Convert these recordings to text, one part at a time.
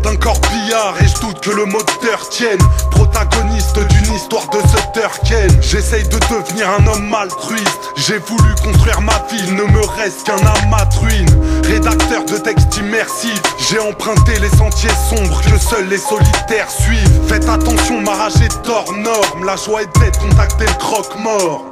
d'un corbillard et je doute que le moteur tienne. Protagoniste d'une histoire de Sutter Kane. J'essaye de devenir un homme altruiste. J'ai voulu construire ma vie, il ne me reste qu'un amas de ruines. Rédacteur de textes immersifs, j'ai emprunté les sentiers sombres que seuls les solitaires suivent. Faites attention, ma rage est hors norme. La joie est d'être contacté le croque-mort.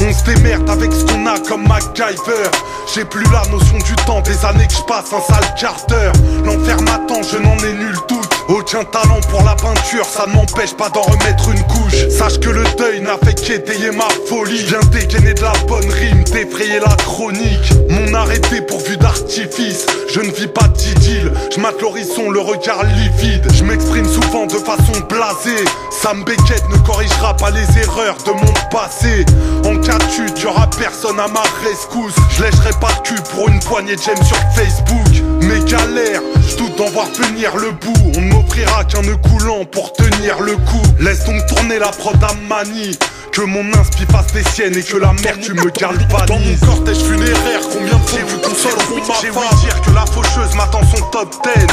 On se démerde avec ce qu'on a comme MacGyver. J'ai plus la notion du temps, des années que je passe un sale Carter. L'enfer m'attend, je n'en ai nul doute. Aucun talent pour la peinture, ça ne m'empêche pas d'en remettre une couche. Sache que le deuil n'a fait qu'étayer ma folie. Viens dégainer de la bonne rime, défrayer la chronique. Mon arrêté pourvu d'artifice, je ne vis pas d'idylle. Je mate l'horizon, le regard livide. Je m'exprime souvent de façon blasée. Sam Beckett ne corrigera pas les erreurs de mon passé. En cas de chute, y'aura personne à ma rescousse. Je lècherai pas de cul pour une poignée de j'aime sur Facebook. Mes galères, je doute d'en voir venir le bout. On ne m'offrira qu'un nœud coulant pour tenir le coup. Laisse donc tourner la prod à manie. Que mon inspi fasse des siennes et que la mer tu me galvanises. Dans mon cortège funéraire, combien de fois tu consoleront ma femme. J'ai ouï dire que la faucheuse m'attend son top 10.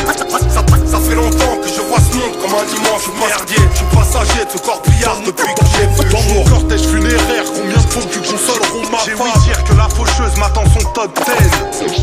Ça fait longtemps que je vois ce monde comme un immense merdier. Je suis passager de ce corbillard depuis que j'ai vu. Dans mon cortège funéraire, combien de fois tu consoleront ma femme. J'ai ouï dire que la faucheuse m'attend son top 10.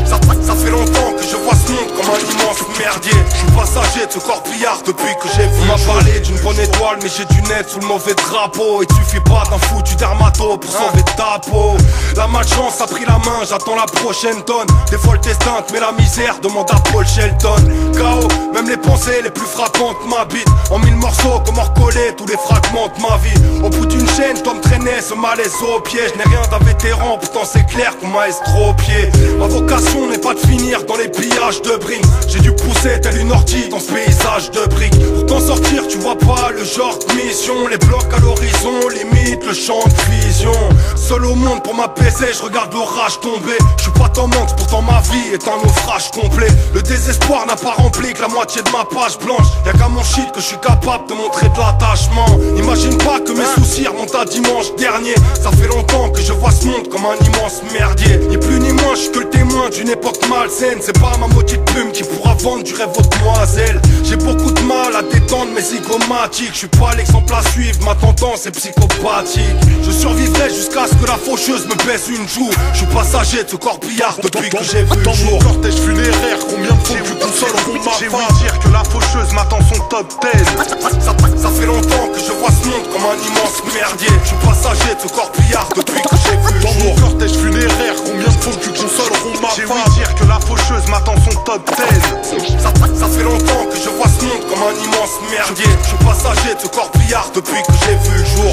Ça fait longtemps que je vois ce monde comme un immense merdier. Je suis passager de ce corbillard depuis que j'ai vu. On m'a parlé d'une bonne étoile, mais j'ai du net sous le mauvais drapeau. Il suffit pas d'un foutu dermato pour sauver ta peau. La malchance a pris la main, j'attends la prochaine tonne. Des fois le destin te met la misère, demande à Paul Shelton. KO, même les pensées les plus frappantes m'habitent. En mille morceaux, comment recoller tous les fragments de ma vie. Au bout d'une chaîne, toi me traînais ce malaise au pied. Je n'ai rien d'un vétéran, pourtant c'est clair qu'on m'a estropié. Ma vocation n'est pas de finir dans les pillages de briques. J'ai dû pousser telle une ortie dans ce paysage de briques. Pour t'en sortir, tu vois pas le genre de mission. Les blocs à l'horizon, limite le champ de vision. Seul au monde pour m'apaiser, je regarde l'orage tomber. Je suis pas ton manque, pourtant ma vie est un naufrage complet. Le désespoir n'a pas rempli que la moitié de ma page blanche. Y'a qu'à mon shit que je suis capable de montrer de l'attachement. Imagine pas que mes soucis remontent à dimanche dernier. Ça fait longtemps que je vois ce monde comme un immense merdier. Ni plus ni moins, je suis que le témoin d'une époque malsaine. C'est pas ma maudite plume qui pourra vendre du rêve aux demoiselles. J'ai beaucoup de mal à détendre mes zygomatiques. Je suis pas l'exemple à suivre, ma tendance est psychopathique. Je survivrai jusqu'à ce que la faucheuse me baisse une joue. Je suis passager de ce corbillard depuis que j'ai vu dans mon cortège funéraire, combien de fois tu consoleront ma femme. J'ai ouï dire que la faucheuse m'attend son top 10. Ça fait longtemps que je vois ce monde comme un immense merdier. Je suis passager de ce corbillard depuis que j'ai vu dans mon cortège funéraire, combien de fois tu consoleront ma femme. J'ai ouï dire que la faucheuse m'attend son top 10. Ça fait longtemps que je vois ce monde comme un immense merdier. Je suis passager de ce corbillard depuis que j'ai vu le jour.